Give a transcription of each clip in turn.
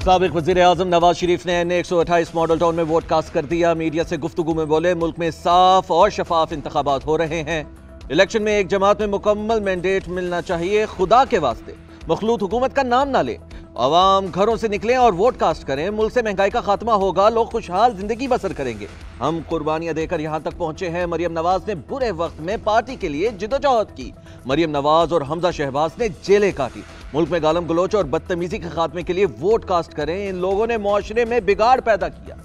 साबिक वज़ीर-ए-आज़म नवाज शरीफ ने N128 मॉडल टाउन में वोट कास्ट कर दिया। मीडिया से गुफ्तगू में बोले, मुल्क में साफ और शफाफ इंतखाबात हो रहे हैं। इलेक्शन में एक जमात में मुकम्मल मैंडेट मिलना चाहिए। खुदा के वास्ते मखलूत हुकूमत का नाम ना ले। अवाम घरों से निकलें और वोट कास्ट करें। मुल्क से महंगाई का खात्मा होगा, लोग खुशहाल जिंदगी बसर करेंगे। हम कुर्बानियां देकर यहां तक पहुंचे हैं। मरियम नवाज ने बुरे वक्त में पार्टी के लिए जिदोजहद की। मरियम नवाज और हमजा शहबाज ने जेलें काटी। मुल्क में गालम गलोच और बदतमीजी के खात्मे के लिए वोट कास्ट करें। इन लोगों ने मुआशरे में बिगाड़ पैदा किया।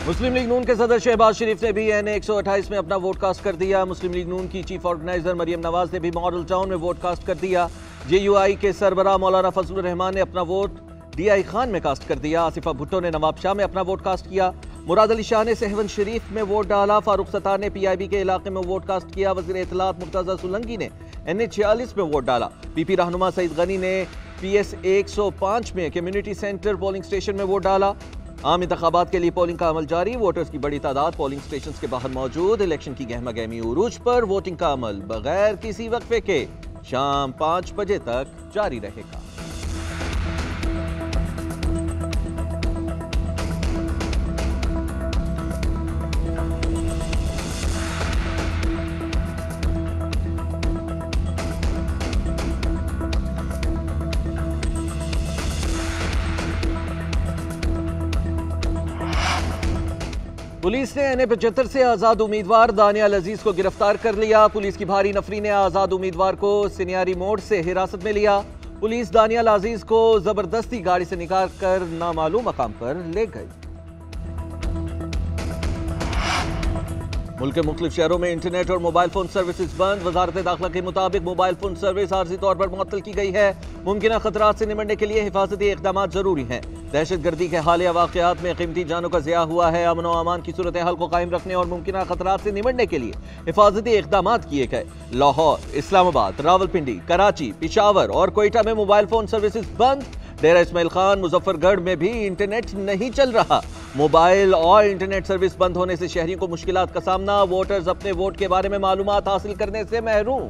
मुस्लिम लीग नून के सदर शहबाज शरीफ ने भी N128 में अपना वोट कास्ट कर दिया। मुस्लिम लीग नून की चीफ ऑर्गेनाइजर मरियम नवाज ने भी मॉडल टाउन में वोट कास्ट कर दिया। JUI के सरबराह मौलाना फजलुर रहमान ने अपना वोट DI खान में कास्ट कर दिया। आसिफा भुट्टो ने नवाब शाह में अपना वोट कास्ट किया। मुराद अली शाह ने सहवन शरीफ में वोट डाला। फारूक सत्तार ने PIB के इलाके में वोट कास्ट किया। वज़ीर इत्तलात मुर्तज़ा सुलंगी ने NA46 में वोट डाला। PP रहनुमा सईद गनी ने PS 105 में कम्युनिटी सेंटर पोलिंग स्टेशन में वोट डाला। आम इंतखाबात के लिए पोलिंग का अमल जारी। वोटर्स की बड़ी तादाद पोलिंग स्टेशन के बाहर मौजूद। इलेक्शन की गहमा गहमी उरूज पर। वोटिंग का अमल बगैर किसी वक्फे के शाम 5 बजे तक जारी रहेगा। पुलिस ने NA75 से आजाद उम्मीदवार दानियाल अजीज को गिरफ्तार कर लिया। पुलिस की भारी नफरी ने आजाद उम्मीदवार को सिनियारी मोड़ से हिरासत में लिया। पुलिस दानियाल अजीज को जबरदस्ती गाड़ी से निकाल कर नामालूम मकाम पर ले गई। मुल्क के मुख्तलिफ शहरों में इंटरनेट और मोबाइल फोन सर्विसेज बंद। वजारत दाखिला के मुताबिक मोबाइल फोन सर्विस आर्जी तौर पर मुअत्तल की गई है। मुमकिन खतरात से निपटने के लिए हिफाजती इक़दाम जरूरी हैं। दहशतगर्दी के हालिया वाक़यात में कीमती जानों का ज़िया हुआ है। अमन व अमान की सूरत हाल को कायम रखने और मुमकिन खतरात से निपटने के लिए हिफाजती इक़दाम किए गए। लाहौर, इस्लामाबाद, रावलपिंडी, कराची, पिशावर और कोयटा में मोबाइल फोन सर्विसेज बंद। डेरा इस्माइल खान, मुजफ्फरगढ़ में भी इंटरनेट नहीं चल रहा। मोबाइल और इंटरनेट सर्विस बंद होने से शहरियों को मुश्किलात का सामना। वोटर्स अपने वोट के बारे में मालूमात हासिल करने से महरूम।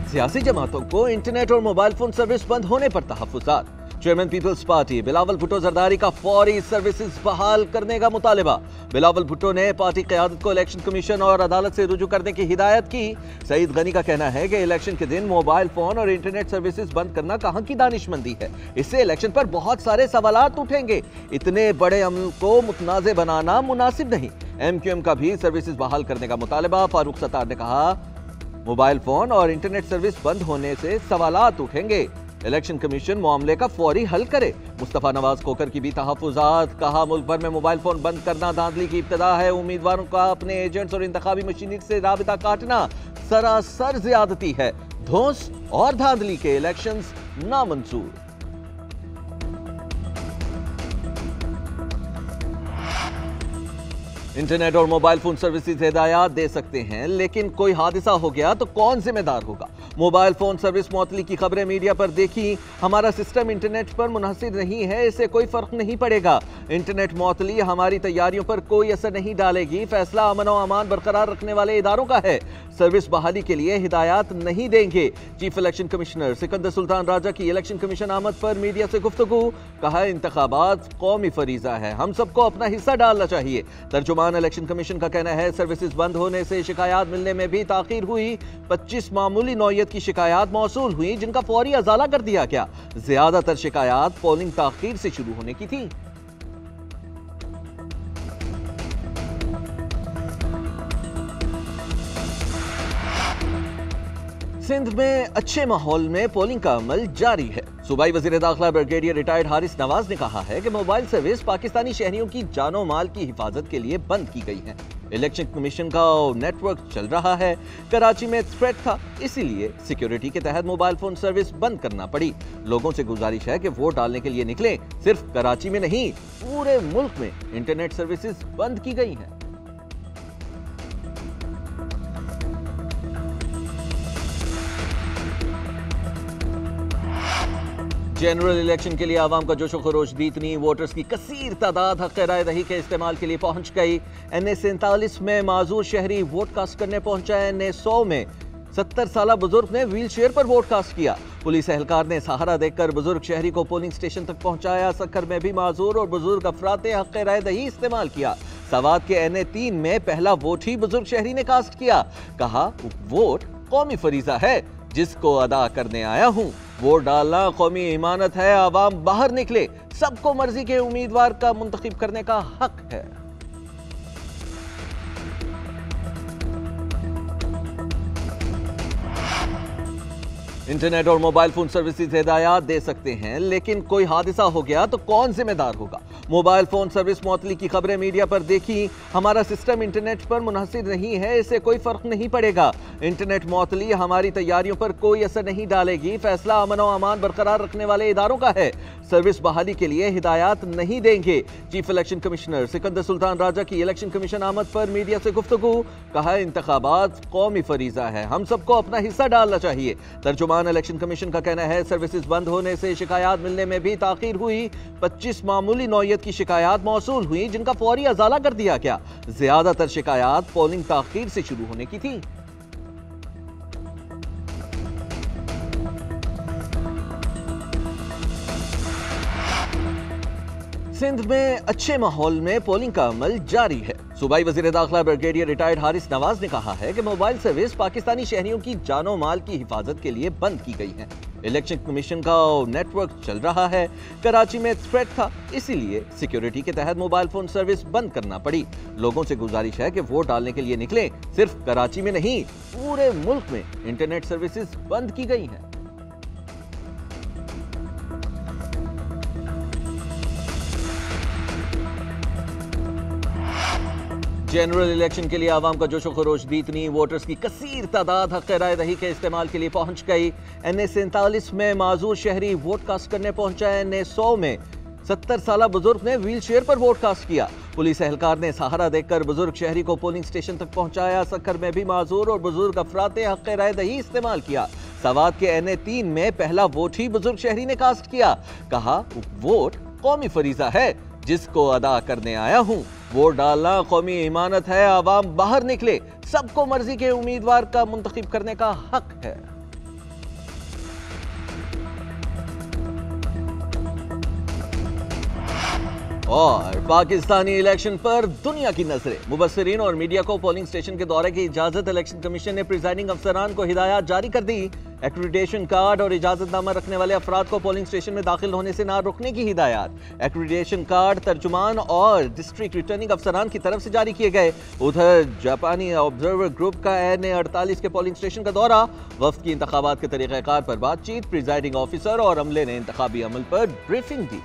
सियासी जमातों को इंटरनेट और मोबाइल फोन सर्विस बंद होने पर तहफ्फुज़ात। Chairman Peoples Party Bilawal Bhutto Zardari का फौरी सर्विसेज बहाल करने का मुतालिबा। बिलावल भुट्टो ने पार्टी क़यादत को इलेक्शन कमीशन और अदालत से रुजू करने की हिदायत की। सईद गनी का कहना है कि इलेक्शन के दिन मोबाइल फोन और इंटरनेट सर्विसेज बंद करना कहाँ की दानिशमंदी है। इससे इलेक्शन पर बहुत सारे सवालात उठेंगे। इतने बड़े अमल को मुतनाज़े बनाना मुनासिब नहीं। MQM का भी सर्विसेज बहाल करने का मुतालिबा। फारूक सत्तार ने कहा, मोबाइल फोन और इंटरनेट सर्विस बंद होने से सवालात उठेंगे। इलेक्शन कमीशन मामले का फौरी हल करे। मुस्तफा नवाज खोकर की भी तहफ्फुज़ात। कहा, मुल्क भर में मोबाइल फोन बंद करना धांधली की इब्तदा है। उम्मीदवारों का अपने एजेंट्स और इंतखाबी मशीनरी से राबिता काटना सरासर ज्यादती है। धौंस और धांधली के इलेक्शंस नामंजूर। इंटरनेट और मोबाइल फोन सर्विसेज हिदायत दे सकते हैं, लेकिन कोई हादसा हो गया तो कौन जिम्मेदार होगा। मोबाइल फोन सर्विस मुअत्तली की खबरें मीडिया पर देखी। हमारा सिस्टम इंटरनेट पर मुनहसिर नहीं है, इससे कोई फर्क नहीं पड़ेगा। इंटरनेट मुअत्तली हमारी तैयारियों पर कोई असर नहीं डालेगी। फैसला अमन व अमान बरकरार रखने वाले इदारों का है। सर्विस बहाली के लिए हिदायत नहीं देंगे। Chief election commissioner Sikandar Sultan Raja की इलेक्शन कमीशन आमद पर मीडिया से गुफ्तगू। कहा, इंतखाबात कौमी फरीजा है, हम सबको अपना हिस्सा डालना चाहिए। तर्जुमान इलेक्शन कमीशन का कहना है, सर्विसेज बंद होने से शिकायत मिलने में भी ताखीर हुई। 25 मामूली नौयत की शिकायत मौसूल हुई, जिनका फौरी अजाला कर दिया गया। ज्यादातर शिकायत पोलिंग ताखीर से शुरू होने की थी। सिंध में अच्छे माहौल में पोलिंग का अमल जारी है। सूबाई वजीर दाखिला ब्रिगेडियर रिटायर्ड हारिस नवाज ने कहा है कि मोबाइल सर्विस पाकिस्तानी शहरियों की जानो माल की हिफाजत के लिए बंद की गई है। इलेक्शन कमीशन का नेटवर्क चल रहा है। कराची में थ्रेट था, इसीलिए सिक्योरिटी के तहत मोबाइल फोन सर्विस बंद करना पड़ी। लोगों से गुजारिश है कि वोट डालने के लिए निकलें। सिर्फ कराची में नहीं, पूरे मुल्क में इंटरनेट सर्विसेज बंद की गई हैं। जनरल इलेक्शन के लिए आवाम का जोशो खरोश भी इतनी, वोटर्स की कसीर तादाद हक़ राय दही के इस्तेमाल के लिए पहुंच गई। NA 47 में माजूर शहरी वोट कास्ट करने पहुंचा। NA 100 में 70 साल बुजुर्ग ने व्हील चेयर पर वोट कास्ट किया। पुलिस एहलकार ने सहारा देकर बुजुर्ग शहरी को पोलिंग स्टेशन तक पहुंचाया। सक्कर में भी माजूर और बुजुर्ग अफराद ने हक़ राय दही इस्तेमाल किया। सवात के NA 3 में पहला वोट ही बुजुर्ग शहरी ने कास्ट किया। कहा, वोट कौमी फरीजा है जिसको अदा करने आया हूं। वोट डालना कौमी इमानत है, आवाम बाहर निकले, सबको मर्जी के उम्मीदवार का मुंतखब करने का हक है। इंटरनेट और मोबाइल फोन सर्विसेज हिदायत दे सकते हैं, लेकिन कोई हादसा हो गया तो कौन जिम्मेदार होगा? मोबाइल फोन सर्विस मुअत्तली की खबरें मीडिया पर देखी। हमारा सिस्टम इंटरनेट पर मुनहसिर नहीं है, इससे कोई फर्क नहीं पड़ेगा। इंटरनेट मुअत्तली हमारी तैयारियों पर कोई असर नहीं डालेगी। फैसला अमन और अमान बरकरार रखने वाले इदारों का है। सर्विस बहाली के लिए हिदायत नहीं देंगे। Chief election commissioner Sikandar Sultan Raja की इलेक्शन कमीशन आमद पर मीडिया से गुफ्तगू। कहा, इंतखाबात कौमी फरीजा है, हम सबको अपना हिस्सा डालना चाहिए। तर्जुमान इलेक्शन कमीशन का कहना है, सर्विसेज बंद होने से शिकायत मिलने में भी ताखीर हुई। 25 मामूली नौयत की शिकायत मौसूल हुई, जिनका फौरी अजाला कर दिया गया। ज्यादातर शिकायत पोलिंग ताखीर से शुरू होने की थी। सिंध में अच्छे माहौल में पोलिंग का अमल जारी है। सूबाई वजीर दाखिला ब्रिगेडियर रिटायर्ड हारिस नवाज ने कहा है कि मोबाइल सर्विस पाकिस्तानी शहरियों की जानो माल की हिफाजत के लिए बंद की गई है। इलेक्शन कमीशन का नेटवर्क चल रहा है। कराची में थ्रेट था, इसीलिए सिक्योरिटी के तहत मोबाइल फोन सर्विस बंद करना पड़ी। लोगों से गुजारिश है कि वोट डालने के लिए निकलें। सिर्फ कराची में नहीं, पूरे मुल्क में इंटरनेट सर्विसेज बंद की गई हैं। जनरल इलेक्शन के लिए आवाम का जोशो खरोश भी इतनी, वोटर्स की कसीर तादाद हक़ राय दही के इस्तेमाल के लिए पहुंच गई। NA 47 में माजूर शहरी वोट कास्ट करने पहुंचा। NA 100 में 70 साल बुजुर्ग ने व्हील चेयर पर वोट कास्ट किया। पुलिस एहलकार ने सहारा देकर बुजुर्ग शहरी को पोलिंग स्टेशन तक पहुंचाया। सक्कर में भी माजूर और बुजुर्ग अफराद ने हक़ राय दही इस्तेमाल किया। सवात के NA 3 में पहला वोट ही बुजुर्ग शहरी ने कास्ट किया। कहा, वोट कौमी फरीजा है जिसको अदा करने आया हूं। वोट डालना कौमी इमानत है, आवाम बाहर निकले, सबको मर्जी के उम्मीदवार का मुंतखब करने का हक है। और पाकिस्तानी इलेक्शन पर दुनिया की नजरें। मुबस्सिरीन और मीडिया को पोलिंग स्टेशन के दौरे की इजाजत इलेक्शन कमीशन ने प्रिजाइडिंग अफसरान को हिदायत जारी कर दी। एक्रेडिटेशन कार्ड और इजाजतनामा रखने वाले अफराद को पोलिंग स्टेशन में दाखिल होने से ना रोकने की हिदायत। एक्रेडिटेशन कार्ड तर्जुमान और डिस्ट्रिक्ट रिटर्निंग अफसरान की तरफ से जारी किए गए। उधर जापानी ऑब्जर्वर ग्रुप का NA 48 के पोलिंग स्टेशन का दौरा। वफ्द की इंतखाबात के तरीक़ेकार पर बातचीत। प्रिजाइडिंग ऑफिसर और अमले ने इंतखाबी अमल पर ब्रीफिंग दी।